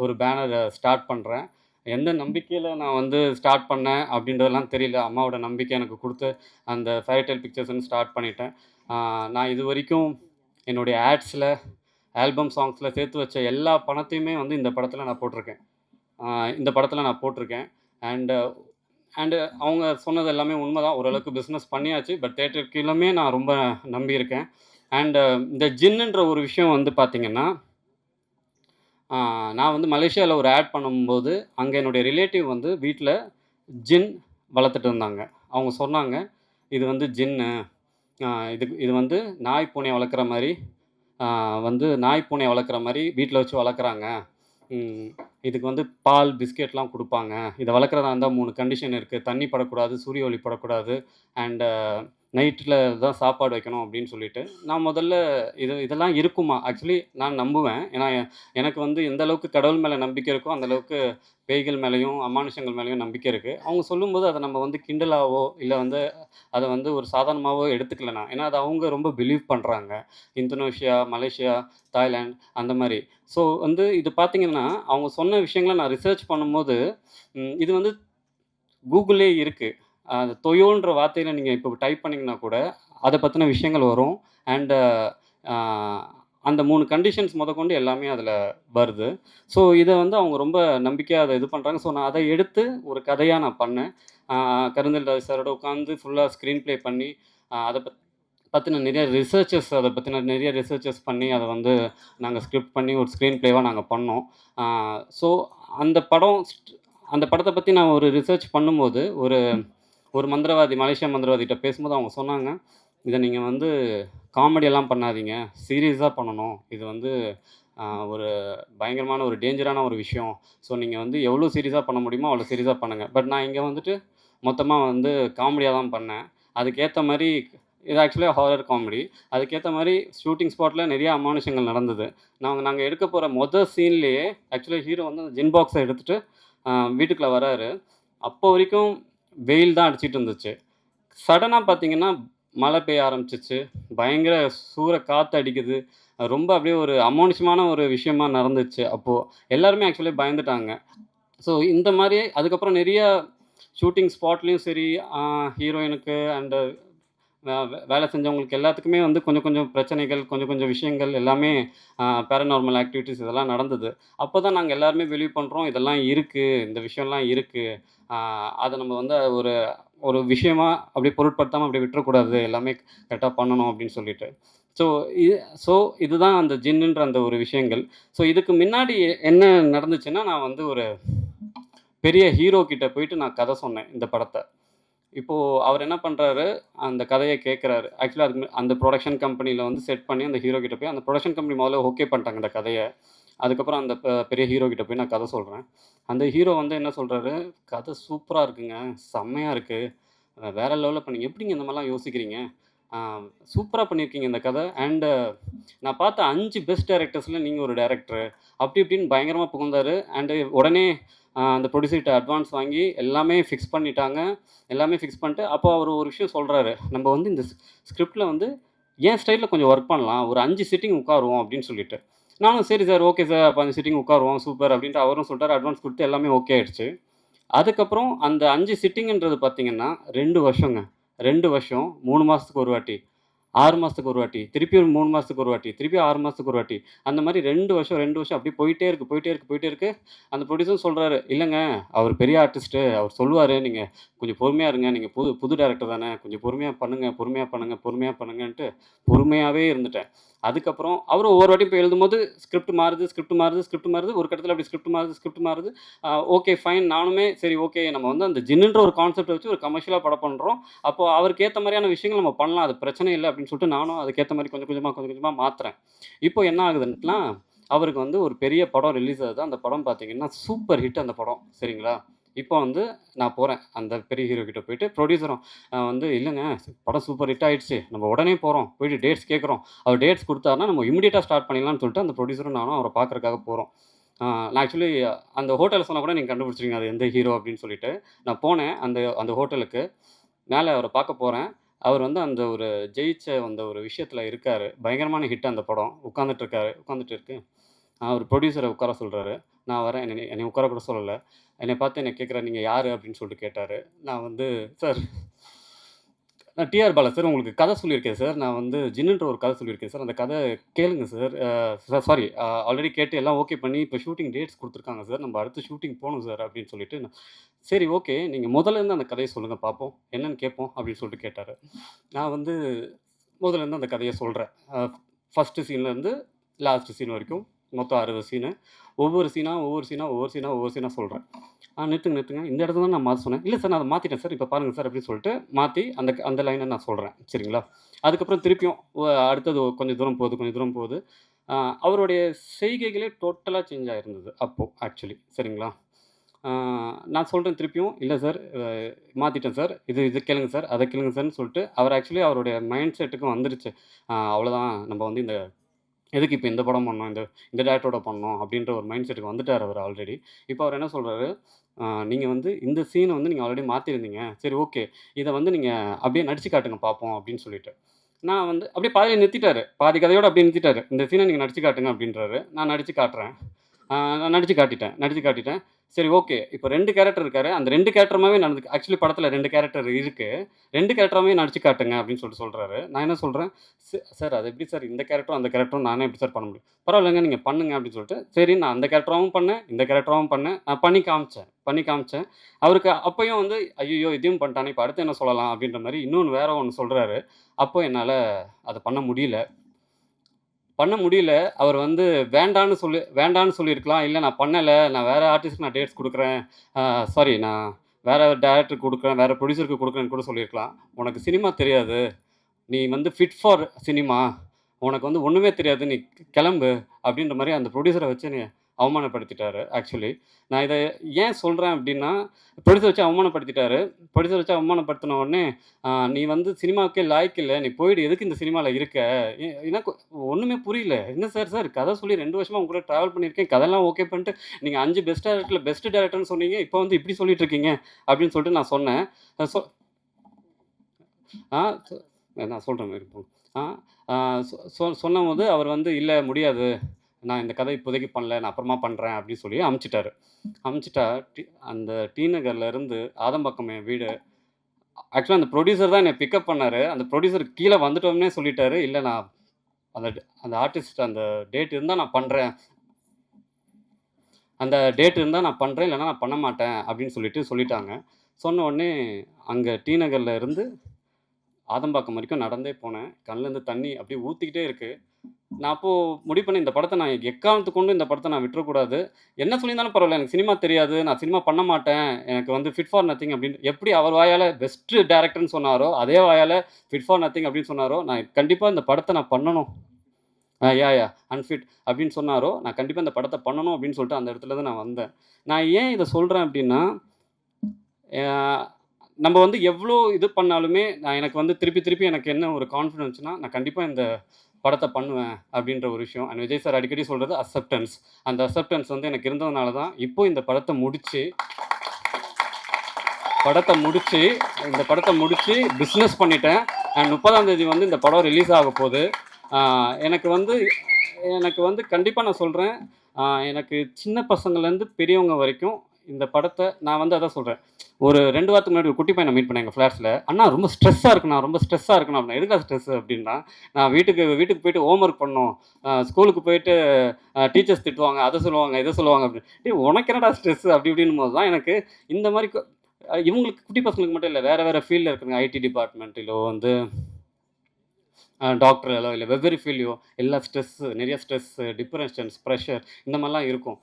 ஒரு பேனர் ஸ்டார்ட் பண்ணுறேன். எந்த நம்பிக்கையில் நான் வந்து ஸ்டார்ட் பண்ணேன் அப்படின்றதெல்லாம் தெரியல. அம்மாவோட நம்பிக்கை எனக்கு கொடுத்து அந்த ஃபேரிடேல் பிக்சர்ஸ்ன்னு ஸ்டார்ட் பண்ணிட்டேன். நான் இது வரைக்கும் என்னுடைய ஆட்ஸில் ஆல்பம் சாங்ஸில் சேர்த்து வச்ச எல்லா பணத்தையுமே வந்து இந்த படத்தில் நான் போட்டிருக்கேன். இந்த படத்தில் நான் போட்டிருக்கேன். அண்டு அண்டு அவங்க சொன்னது எல்லாமே உண்மைதான். ஓரளவுக்கு பிஸ்னஸ் பண்ணியாச்சு. பட் தியேட்டர் கீழுமே நான் ரொம்ப நம்பியிருக்கேன். அண்டு இந்த ஜின்னுன்ற ஒரு விஷயம் வந்து பார்த்தீங்கன்னா, ஆ நான் வந்து மலேசியால ஒரு ஆட் பண்ணும்போது, அங்க என்னுடைய ரிலேட்டிவ் வந்து வீட்ல ஜின் வளர்த்துட்டு இருந்தாங்க. அவங்க சொன்னாங்க, "இது வந்து ஜின்னு. இது வந்து நாய், பூனைய வளர்க்குற மாரி வந்து நாய், பூனைய வளர்க்குற மாரி வீட்ல வச்சு வளர்க்குறாங்க. ம். இதுக்கு வந்து பால், பிஸ்கெட்லாம் குடுப்பாங்க. இத வளர்க்குறதா இருந்தா 3 கண்டிஷன் இருக்கு. தண்ணி படக்கூடாது, சூரிய ஒளி படக்கூடாது. அண்ட் நைட்ல தான் சாப்பாடு வைக்கணும் அப்படின்னு சொல்லிட்டு, நான் முதல்ல இதெல்லாம் இருக்குமா? ஆக்சுவலி நான் நம்புவேன். ஏன்னா, எனக்கு வந்து எந்த அளவுக்கு கடவுள் மேல நம்பிக்கை இருக்கோ, அந்த அளவுக்கு பேய்கள் மேலயும், அமானுஷங்கள் மேலயும் நம்பிக்கை இருக்கு. அவங்க சொல்லும்போது அத நம்ம வந்து கிண்டலாவோ, இல்ல வந்து அத வந்து ஒரு சாதாரணமாவோ எடுத்துக்கல நான். ஏன்னா, அத அவங்க ரொம்ப பிலீவ் பண்றாங்க. இந்தோனேஷியா, மலேசியா, தாய்லாந்து அந்த மாரி. ஸோ வந்து இது பார்த்தீங்கன்னா, அவங்க சொன்ன விஷயங்கள நான் ரிசர்ச் பண்ணும்போது, இது வந்து கூகுள்லயே இருக்கு. அந்த தொயோன்ற வார்த்தையில நீங்க இப்போ டைப் பண்ணீங்கன்னா கூட, அத பத்தின விஷயங்கள் வரும். அண்ட் ஆ அந்த 3 கண்டிஷன்ஸ் மொதற்கொண்டு எல்லாமே அதில வருது. ஸோ இத வந்து அவங்க ரொம்ப நம்பிக்கையா அத இது பண்றாங்க. ஸோ நான் அத எடுத்து ஒரு கதையா நான் பண்ணேன். ஆ கருந்தல் ராஜ் சாரோட உட்கார்ந்து ஃபுல்லா ஸ்க்ரீன் ப்ளே பண்ணி, அத பத்தின நிறைய ரிசர்ச்சஸ் அத பத்தின நிறைய ரிசர்ச்சஸ் பண்ணி, அத வந்து நாங்க ஸ்கிரிப்ட் பண்ணி ஒரு ஸ்க்ரீன் ப்ளேவா நாங்க பண்ணோம். ஆ ஸோ அந்த படம் அந்த படத்த பத்தி நான் ஒரு ரிசர்ச் பண்ணும்போது, ஒரு ஒரு மந்திரவாதி மலேசியா மந்திரவாதிட்ட பேசும்போது அவங்க சொன்னாங்க, "இத நீங்க வந்து காமெடியெல்லாம் பண்ணாதீங்க. சீரியஸா பண்ணணும். இது வந்து அ ஒரு பயங்கரமான ஒரு டேஞ்சரான ஒரு விஷயம். ஸோ நீங்க வந்து எவ்வளோ சீரியஸா பண்ண முடியுமோ, அவ்வளோ சீரியஸா பண்ணுங்க." பட் நான் இங்க வந்துட்டு மொத்தமா வந்து காமெடியா தான் பண்ணேன். அதுக்கேத்த மாரி இது ஆக்சுவலா ஹாரர் காமெடி. அதுக்கேத்த மாரி ஷூட்டிங் ஸ்பாட்ல நெறைய அமானுஷங்கள் நடந்தது. நாங்க நாங்க எடுக்க போற சீன்லயே ஆக்சுவலா ஹீரோ வந்து அந்த ஜின் பாக்ஸ எடுத்துட்டு அ வீட்டுக்குள்ள வராரு. அப்போ வரைக்கும் வெயில் தான் அடிச்சிட்டு இருந்துச்சு. சடனா பார்த்தீங்கன்னா, மழை பெய்ய ஆரம்பிச்சுச்சு. பயங்கர சூற காத்து அடிக்குது. ரொம்ப அப்படியே ஒரு அமானுஷமான ஒரு விஷயமா நடந்துச்சு அப்போ. எல்லாருமே ஆக்சுவலி பயந்துட்டாங்க. ஸோ இந்த மாரி அதுக்கப்புறம் நெறைய ஷூட்டிங் ஸ்பாட்லயும் சரி, அ ஹீரோயினுக்கு அண்ட் வேலை செஞ்சவங்களுக்கு எல்லாத்துக்குமே வந்து கொஞ்சம் கொஞ்சம் பிரச்சனைகள், கொஞ்சம் கொஞ்சம் விஷயங்கள் எல்லாமே பேரநார்மல் ஆக்டிவிட்டீஸ் இதெல்லாம் நடந்தது. அப்ப தான் நாங்க எல்லாருமே பிலீவ் பண்றோம். இதெல்லாம் இருக்கு. இந்த விஷயம்லாம் இருக்கு. அ அத நம்ம வந்து ஒரு ஒரு விஷயமா அப்படியே பொருட்படுத்தாம அப்படியே விட்டுறக்கூடாது. எல்லாமே கரெக்ட்டா பண்ணணும் அப்படின்னு சொல்லிட்டு. ஸோ இது ஸோ இதுதான் அந்த ஜின்னுன்ற அந்த ஒரு விஷயங்கள். ஸோ இதுக்கு முன்னாடி என்ன நடந்துச்சுன்னா, நான் வந்து ஒரு பெரிய ஹீரோ கிட்ட போயிட்டு நான் கதை சொன்னேன் இந்த படத்த. இப்போ அவர் என்ன பண்றாரு, அந்த கதைய கேட்குறாரு. ஆக்சுவலா அதுக்கு அந்த புரொடக்ஷன் கம்பெனில வந்து செட் பண்ணி அந்த ஹீரோ கிட்ட போய் அந்த புரொடக்ஷன் கம்பெனி முதல்ல ஓகே பண்ணிட்டாங்க இந்த கதைய. அதுக்கப்புறம் அந்த பெரிய ஹீரோ கிட்ட போய் நான் கதை சொல்றேன். அந்த ஹீரோ வந்து என்ன சொல்றாரு, "கதை சூப்பரா இருக்குங்க. செம்மையா இருக்கு. வேற லெவல்ல பண்ணீங்க. எப்படிங்க இந்த மாரிலாம் யோசிக்கிறீங்க? ஆ சூப்பரா பண்ணியிருக்கீங்க இந்த கதை. அண்ட் நான் பார்த்த 5 பெஸ்ட் டைரக்டர்ஸ்ல நீங்க ஒரு டைரக்டரு." அப்படி இப்படின்னு பயங்கரமா புகழ்ந்தாரு. அண்ட் உடனே அந்த ப்ரொடியூசர்ட்ட அட்வான்ஸ் வாங்கி எல்லாமே ஃபிக்ஸ் பண்ணிட்டாங்க. எல்லாமே ஃபிக்ஸ் பண்ணிட்டு, அப்போ அவரு ஒரு விஷயம் சொல்றாரு. "நம்ப வந்து இந்த ஸ்கிரிப்ட்ல வந்து என் ஸ்டைல்ல கொஞ்சம் ஒர்க் பண்ணலாம். ஒரு 5 சிட்டிங் உட்காருவோம்." அப்படின்னு சொல்லிட்டு. நானும் சரி சார், ஓகே சார். அப்ப 5 சிட்டிங் உட்காருவோம். சூப்பர் அப்படின்ட்டு அவரும் சொல்லிட்டாரு. அட்வான்ஸ் குடுத்து எல்லாமே ஓகே ஆயிடுச்சு. அதுக்கப்புறம் அந்த 5 சிட்டிங்ன்றது பார்த்தீங்கன்னா, 2 வருஷங்க. 2 வருஷம், 3 மாசத்துக்கு ஒரு வாட்டி. 6 மாசத்துக்கு ஒரு வாட்டி, திருப்பி ஒரு 3 மாசத்துக்கு ஒரு வாட்டி, திருப்பி 6 மாசத்துக்கு ஒரு வாட்டி. அந்த மாரி 2 வருஷம், 2 வருஷம் அப்படியே போயிட்டே இருக்கு, போயிட்டே இருக்கு, போயிட்டே இருக்கு. அந்த ப்ரொடியூசரும் சொல்றாரு, "இல்லங்க, அவரு பெரிய ஆர்டிஸ்ட்டு. அவர் சொல்லுவாரு. நீங்க கொஞ்சம் பொறுமையா இருங்க. நீங்க புது புது டைரக்டர் தானே. கொஞ்சம் பொறுமையா பண்ணுங்க, பொறுமையா பண்ணுங்க, பொறுமையா பண்ணுங்கன்ட்டு" பொறுமையாவே இருந்துட்டேன். அதுக்கப்புறம் அவரும் ஒவ்வொரு வாட்டியும் போய் எழுதும்போது ஸ்கிரிப்ட் மாறுது, ஸ்கிரிப்ட் மாறுது, ஸ்கிரிப்ட் மாறுது. ஒரு கட்டத்தில அப்படி ஸ்கிரிப்ட் மாறுது, ஸ்கிரிப்ட் மாறுது. Okay fine. நானுமே சரி ஓகே நம்ம வந்து அந்த ஜின்னுன்ற ஒரு கான்செப்ட்ட வச்சு ஒரு கமர்ஷியலா படம் பண்றோம். அப்போ அவருக்கு ஏத்த மாரியான விஷயங்கள் நம்ம பண்ணலாம். அது பிரச்சனை இல்ல அப்படின்னு சொல்லிட்டு நானும் அதுக்கேத்த மாரி கொஞ்சம் கொஞ்சமா, கொஞ்சம் கொஞ்சமா மாத்துறேன். இப்போ என்ன ஆகுதுன்னா, அவருக்கு வந்து ஒரு பெரிய படம் ரிலீஸ் ஆகுது. அந்த படம் பார்த்தீங்கன்னா, சூப்பர் ஹிட் அந்த படம். சரிங்களா? இப்போ வந்து நான் போறேன். அந்த பெரிய ஹீரோ கிட்ட போயிட்டு ப்ரொடியூசரும் வந்து "இல்லங்க, படம் சூப்பர் ஹிட் ஆயிடுச்சு. நம்ம உடனே போறோம். போயிட்டு டேட்ஸ் கேட்குறோம். அவர் டேட்ஸ் குடுத்தாருன்னா, நம்ம இமிடியேட்டா ஸ்டார்ட் பண்ணிடலாம்னு" சொல்லிட்டு அந்த ப்ரொடியூசரும் நானும் அவர பார்க்கறக்காக போறோம். நான் ஆக்சுவலி அந்த ஹோட்டல சொன்னா கூட நீங்க கண்டுபிடிச்சுருவீங்க. அது எந்த ஹீரோ அப்படின்னு சொல்லிட்டு. நான் போனேன் அந்த அந்த ஹோட்டலுக்கு. மேல அவர பார்க்க போறேன். அவர் வந்து அந்த ஒரு ஜெயிச்ச அந்த ஒரு விஷயத்துல இருக்காரு. பயங்கரமான ஹிட் அந்த படம். உட்கார்ந்துட்டு இருக்காரு. உட்கார்ந்துட்டு இருக்கு. அவரு புரொடியூசர உட்கார சொல்றாரு. நான் வரேன். என்னைய உட்கார கூட சொல்லல. என்னைய பார்த்து என்ன கேட்கிறாரு, "நீங்க யாரு?" அப்படின்னு சொல்லிட்டு கேட்டாரு. நான் வந்து, "சார் நான் டிஆர் பாலா சார். உங்களுக்கு கதை சொல்லியிருக்கேன் சார். நான் வந்து ஜின்னுன்ற ஒரு கதை சொல்லியிருக்கேன் சார். அந்த கதை கேளுங்க சார். சாரி, ஆல்ரெடி கேட்டு எல்லாம் ஓகே பண்ணி இப்போ ஷூட்டிங் டேட்ஸ் குடுத்துருக்காங்க சார். நம்ம அடுத்து ஷூட்டிங் போணும் சார் அப்படின்னு சொல்லிட்டு, சரி ஓகே. நீங்க முதல்ல இருந்து அந்த கதைய சொல்லுங்க பார்ப்போம். என்னன்னு கேட்போம் அப்படின்னு சொல்லிட்டு கேட்டாரு. நான் வந்து முதல்ல இருந்து அந்த கதைய சொல்றேன். ஃபர்ஸ்ட் சீன்லேருந்து லாஸ்ட் சீன் வரைக்கும் மொத்தம் 60 சீனு. ஒவ்வொரு சீனா சொல்றேன். நிறுத்துங்க. இந்த இடத்துல தான் நான் மாத்த சொன்னேன். இல்ல சார் நான் அத மாத்திட்டேன் சார். இப்ப பாருங்க சார் அப்படின்னு சொல்லிட்டு மாத்தி அந்த லைன நான் சொல்றேன். சரிங்களா? அதுக்கப்புறம் திருப்பியும் அடுத்தது கொஞ்சம் தூரம் போகுது. அ அவருடைய செய்கைகளே டோட்டலா சேஞ்ச் ஆயிருந்தது அப்போ ஆக்சுவலி. சரிங்களா? ஆ நான் சொல்றேன் திருப்பியும், இல்ல சார் மாத்திட்டேன் சார். இது கேளுங்க சார், அத கேளுங்க சார்ன்னு சொல்லிட்டு அவர் ஆக்சுவலி அவருடைய மைண்ட் செட்டுக்கும் வந்துருச்சு. அவ்வளோதான் நம்ம வந்து எதுக்கு இப்ப இந்த படம் பண்ணோம்? இந்த டைரக்டரோட பண்ணோம் அப்படின்ற ஒரு மைண்ட் செட்டுக்கு வந்துட்டாரு அவரு ஆல்ரெடி. இப்ப அவர் என்ன சொல்றாரு, நீங்க வந்து இந்த சீன வந்து நீங்க ஆல்ரெடி மாத்தியிருந்தீங்க. சரி ஓகே. இத வந்து நீங்க அப்படியே நடிச்சு காட்டுங்க பார்ப்போம் அப்படின்னு சொல்லிட்டு. நான் வந்து அப்படியே பாதியில நிறுத்திட்டாரு. பாதி கதையோட அப்படியே நிறுத்திட்டாரு. இந்த சீன நீங்க நடிச்சு காட்டுங்க அப்படின்றாரு. நான் நடிச்சு காட்டுறேன். நான் நடிச்சு காட்டிட்டேன். சரி ஓகே. இப்ப 2 கேரக்டர் இருக்காரு. அந்த 2 கேரக்டருமாவே நடந்துக்கு ஆக்சுவலி படத்துல 2 கேரக்டர் இருக்கு. 2 கேரக்டராவே நடிச்சு காட்டுங்க அப்படின்னு சொல்றாரு. நான் என்ன சொல்றேன், சார் அது எப்படி சார் இந்த கேரக்டரும், அந்த கேரக்டரும் நானே எப்படி சார் பண்ண முடியும்? பரவாயில்லங்க நீங்க பண்ணுங்க அப்படின்னு சொல்லிட்டு, சரி நான் அந்த கேரக்டராவும் பண்ணேன், இந்த கேரக்டராவும் பண்ணேன். நான் பண்ணி காமிச்சேன். அவருக்கு அப்பயும் வந்து, ஐய்யய்யோ! இதையும் பண்ணிட்டானே, இப்ப அடுத்து என்ன சொல்லலாம்? அப்படின்ற மாரி இன்னொன்னு வேற ஒண்ணு சொல்றாரு. அப்போ என்னால அத பண்ண முடியல. அவர் வந்து வேண்டான்னு சொல்லியிருக்கலாம். இல்ல நான் பண்ணல. நான் வேற ஆர்டிஸ்ட்க்கு நான் டேட்ஸ் குடுக்குறேன். சாரி நான் வேற டைரக்டருக்கு குடுக்குறேன். வேற ப்ரொடியூசருக்கு குடுக்குறேன்னு கூட சொல்லியிருக்கலாம். உனக்கு சினிமா தெரியாது. நீ வந்து ஃபிட் ஃபார் சினிமா. உனக்கு வந்து ஒண்ணுமே தெரியாது. நீ கெளம்பு அப்படின்ற மாரி அந்த ப்ரொடியூசர வச்சு என்னைய அவமானப்படுத்திட்டாரு ஆக்சுவலி. நான் இத ஏன் சொல்றேன் அப்படின்னா, ப்ரொடியூசர் வச்சு அவமானப்படுத்தின உடனே, நீ வந்து சினிமாவுக்கே லாயக்கு இல்ல. நீ போயிடு. எதுக்கு இந்த சினிமால இருக்க? எனக்கு ஒண்ணுமே புரியல. என்ன சார் கதை சொல்லி 2 வருஷமா உங்க கூட டிராவல் பண்ணியிருக்கேன். கதைலாம் ஓகே பண்ணிட்டு, நீங்க 5 பெஸ்ட் டைரக்டர்ல பெஸ்ட் டைரக்டர்ன்னு சொன்னீங்க. இப்போ வந்து இப்படி சொல்லிட்டு இருக்கீங்க அப்படின்னு சொல்லிட்டு நான் சொன்னேன். அ சொ ஆ சொ நான் சொல்றேன் இருங்க. ஆ ஆ சொன்னபோது அவர் வந்து, "இல்ல முடியாது. நான் இந்த கதை இப்போதைக்கு பண்ணல. நான் அப்புறமா பண்றேன்" அப்படின்னு சொல்லி அனுப்பிச்சுட்டாரு. அனுப்பிச்சுட்டா அந்த டி நகர்ல இருந்து ஆதம்பாக்கம் என் வீடு. ஆக்சுவலா அந்த ப்ரொடியூசர் தான் என்னை பிக்கப் பண்ணாரு. அந்த ப்ரொடியூசர் கீழ வந்துட்டோனே சொல்லிட்டாரு, "இல்ல நான் அந்த அந்த ஆர்டிஸ்ட் அந்த டேட் இருந்தா நான் பண்றேன். இல்லன்னா நான் பண்ண மாட்டேன்" அப்படின்னு சொல்லிட்டாங்க. சொன்ன உடனே அங்க டி நகர்ல இருந்து ஆதம்பாக்கம் வரைக்கும் நடந்தே போனேன். கண்லேருந்து தண்ணி அப்படியே ஊத்திக்கிட்டே இருக்கு. நான் அப்போ முடிவு பண்ணேன், இந்த படத்த நான் எக்காரணத்துக்கு கொண்டும் இந்த படத்த நான் விட்டுறக்கூடாது. என்ன சொல்லியிருந்தாலும் பரவால்ல. எனக்கு சினிமா தெரியாது. நான் சினிமா பண்ண மாட்டேன். எனக்கு வந்து ஃபிட் ஃபார் நத்திங் அப்படின்னு எப்படி அவர் வாயால பெஸ்ட் டைரக்டர்ன்னு சொன்னாரோ, அதே வாயால ஃபிட் ஃபார் நத்திங் அப்படின்னு சொன்னாரோ, நான் கண்டிப்பா இந்த படத்த நான் பண்ணணும். அன்ஃபிட் அப்படின்னு சொன்னாரோ, நான் கண்டிப்பா இந்த படத்த பண்ணணும் அப்படின்னு சொல்லிட்டு அந்த இடத்துலருந்து நான் வந்தேன். நான் ஏன் இத சொல்றேன் அப்படின்னா, அ நம்ம வந்து எவ்ளோ இது பண்ணாலுமே, எனக்கு வந்து திருப்பி எனக்கு என்ன ஒரு கான்ஃபிடன்ஸ்னா, நான் கண்டிப்பா இந்த படத்த பண்ணுவேன் அப்படின்ற ஒரு விஷயம். அண்ட் விஜய் சார் அடிக்கடி சொல்றது அக்செப்டன்ஸ். அந்த அக்செப்டன்ஸ் வந்து எனக்கு இருந்ததுனால தான், இப்போ இந்த படத்த முடிச்சு பிசினஸ் பண்ணிட்டேன். அண்ட் 30ஆம் தேதி வந்து இந்த படம் ரிலீஸ் ஆகப்போது. ஆ எனக்கு வந்து எனக்கு வந்து கண்டிப்பா நான் சொல்றேன். எனக்கு சின்ன பசங்கள்லேருந்து பெரியவங்க வரைக்கும் இந்த படத்த நான் வந்து அதான் சொல்றேன். ஒரு 2 வாரத்துக்கு முன்னாடி ஒரு குட்டி பையன மீட் பண்ணேன் எங்க ஃபிளாட்ஸ்ல. "அண்ணா ரொம்ப ஸ்ட்ரெஸ்ஸா இருக்குண்ணா, ரொம்ப ஸ்ட்ரெஸ்ஸா இருக்குண்ணா" அப்படின்னா. "எதுக்குடா ஸ்ட்ரெஸ்ஸு?" அப்படின்னான். "நான் வீட்டுக்கு போயிட்டு ஹோம் ஒர்க் பண்ணணும். ஸ்கூலுக்கு போயிட்டு டீச்சர்ஸ் திட்டுவாங்க, அத சொல்லுவாங்க, இத சொல்லுவாங்க" அப்படின்னு. "டேய் உனக்கு என்னடா ஸ்ட்ரெஸ்ஸு?" அப்படி இப்படின்னும்போது தான் எனக்கு இந்த மாரி இவங்களுக்கு குட்டி பசங்களுக்கு மட்டும் இல்ல. வேற ஃபீல்ட்ல இருக்கிறவங்க ஐடி டிபார்ட்மெண்ட்டிலோ வந்து டாக்டராலோ இல்ல வெவ்வேறு ஃபீல்ட்லயோ நெறைய ஸ்ட்ரெஸ்ஸு, டிப்ரஷன்ஸ், ப்ரெஷர் இந்த மாரிலாம் இருக்கும்.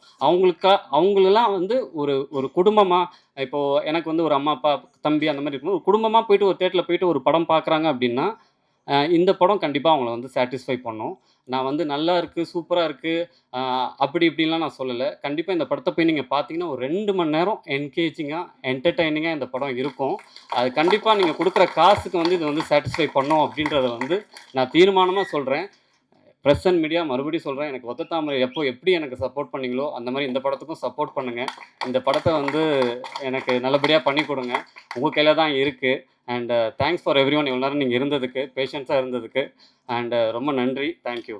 அவங்களலாம் வந்து ஒரு ஒரு குடும்பமா இப்போ எனக்கு வந்து ஒரு அம்மா, அப்பா, தம்பி அந்த மாரி இருக்கும்போது, ஒரு குடும்பமா போயிட்டு ஒரு தியேட்டர்ல போயிட்டு ஒரு படம் பார்க்குறாங்க அப்டின்னா, இந்த படம் கண்டிப்பா அவங்கள வந்து சாட்டிஸ்ஃபை பண்ணும். நான் வந்து நல்லா இருக்கு, சூப்பரா இருக்கு, அ அப்படி இப்படின்லாம் நான் சொல்லல. கண்டிப்பா இந்த படத்த போய் நீங்க பார்த்தீங்கன்னா, ஒரு 2 மணி நேரம் என்கேஜிங்கா, என்டர்டெய்னிங்கா இந்த படம் இருக்கும். அது கண்டிப்பா நீங்க குடுக்குற காசுக்கு வந்து இது வந்து சாட்டிஸ்ஃபை பண்ணும் அப்படின்றத வந்து நான் தீர்மானமா சொல்றேன். பிரஸ் அண்ட் மீடியா மறுபடியும் சொல்றேன். எனக்கு ஒத்த தாமரை எப்படி எனக்கு சப்போர்ட் பண்ணீங்களோ, அந்த மாரி இந்த படத்துக்கும் சப்போர்ட் பண்ணுங்க. இந்த படத்த வந்து எனக்கு நல்லபடியா பண்ணி குடுங்க. உங்க கையில தான் இருக்கு. அண்ட் தேங்க்ஸ் ஃபார் எவ்ரிஒன் இவ்வளோ நேரம் நீங்க இருந்ததுக்கு, பேஷன்ஸா இருந்ததுக்கு. அண்ட் ரொம்ப நன்றி. Thank you.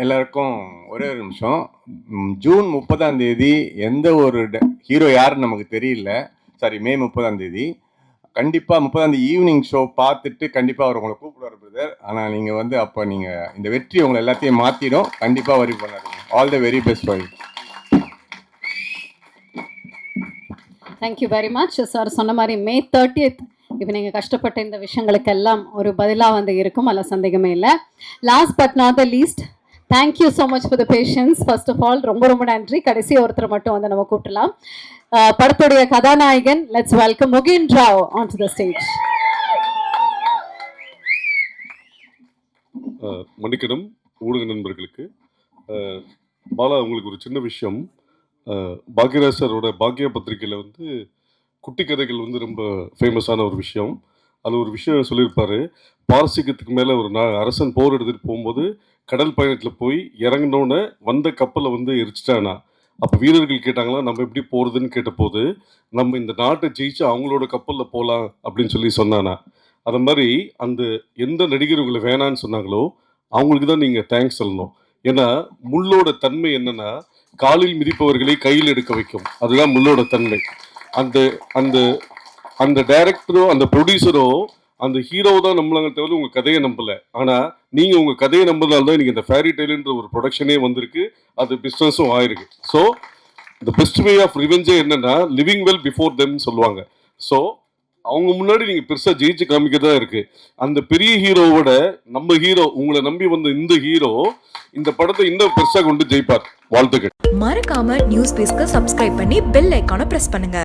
எல்லாருக்கும் ஒரே ஒரு நிமிஷம். ஜூன் 30ஆம் தேதி எந்த ஒரு ஹீரோ யாருன்னு நமக்கு தெரியல. சாரி மே 30 கண்டிப்பாக 30 ஈவினிங் ஷோ பார்த்துட்டு கண்டிப்பாக அவர் உங்களை கூப்பிடுவார் பிரதர். ஆனால் நீங்கள் வந்து அப்போ நீங்கள் இந்த வெற்றி உங்களை எல்லாத்தையும் மாற்றிடும். கண்டிப்பாக வரி பண்ணாருங்க. All the very best for you. Thank you very much sir. சொன்ன மாதிரி மே 30th இப்போ நீங்கள் கஷ்டப்பட்ட இந்த விஷயங்களுக்கெல்லாம் ஒரு பதிலாக வந்து இருக்கும், அதில் சந்தேகமே இல்லை. Last but not the least, thank you so much for the patience. First of all ரொம்ப ரொம்ப நன்றி. கடைசி ஒருத்தர் மட்டும் வந்து நம்ம கூட்டலாம். படத்துடைய கதாநாயகன், let's welcome Mugen Rao on to the stage. மன்னிக்கணும் ஊடக நண்பர்களுக்கு. பாலா, உங்களுக்கு ஒரு சின்ன விஷயம். பாக்யராஜ் சாரோட பாக்யா பத்திரிகையில் வந்து குட்டி கதைகள் வந்து ரொம்ப ஃபேமஸான ஒரு விஷயம். அது ஒரு விஷயம் சொல்லியிருப்பார். பாரசீகத்துக்கு மேலே ஒரு அரசன் போர் எடுத்துகிட்டு போகும்போது கடல் பயணத்தில் போய் இறங்கினோன்னே வந்த கப்பலை வந்து எரிச்சிட்டானா. அப்போ வீரர்கள் கேட்டாங்களா, நம்ம எப்படி போகிறதுன்னு கேட்டபோது, நம்ம இந்த நாட்டை ஜெயிச்சு அவங்களோட கப்பலில் போகலாம் அப்படின்னு சொல்லி சொன்னானா. அது மாதிரி அந்த எந்த நடிகர் உங்களை வேணான்னு சொன்னாங்களோ அவங்களுக்கு தான் நீங்கள் தேங்க்ஸ் சொல்லணும். ஏன்னா முள்ளோட தன்மை என்னன்னா, காலில் மிதிப்பவர்களை கையில் எடுக்க வைக்கும். அதுதான் முள்ளோட தன்மை. அந்த அந்த அந்த டைரக்டரோ அந்த ப்ரொடியூசரோ அந்த ஹீரோ தான் நம்பலாங்க தவிர உங்கள் கதையை நம்பலை. ஆனால் நீங்கள் உங்கள் கதையை நம்புறதால தான் நீங்கள் இந்த ஃபேரி டெய்லுன்ற ஒரு ப்ரொடக்ஷனே வந்திருக்கு, அது பிஸ்னஸும் ஆயிருக்கு. So the best way of ரிவெஞ்சே என்னன்னா, லிவிங் வெல் பிஃபோர் தெம்னு சொல்லுவாங்க. ஸோ அவங்க முன்னாடி நீங்கள் பெருசாக ஜெயிச்சு காமிக்கிறதா இருக்குது. அந்த பெரிய ஹீரோவோட நம்ம ஹீரோ, உங்களை நம்பி வந்த இந்த ஹீரோ இந்த படத்தை இன்னும் பெருசாக கொண்டு ஜெயிப்பார். வாழ்த்துக்கள். மறக்காம நியூஸ் பேஸ்க்கு சப்ஸ்கிரைப் பண்ணி பெல் ஐகானை பிரஸ் பண்ணுங்க.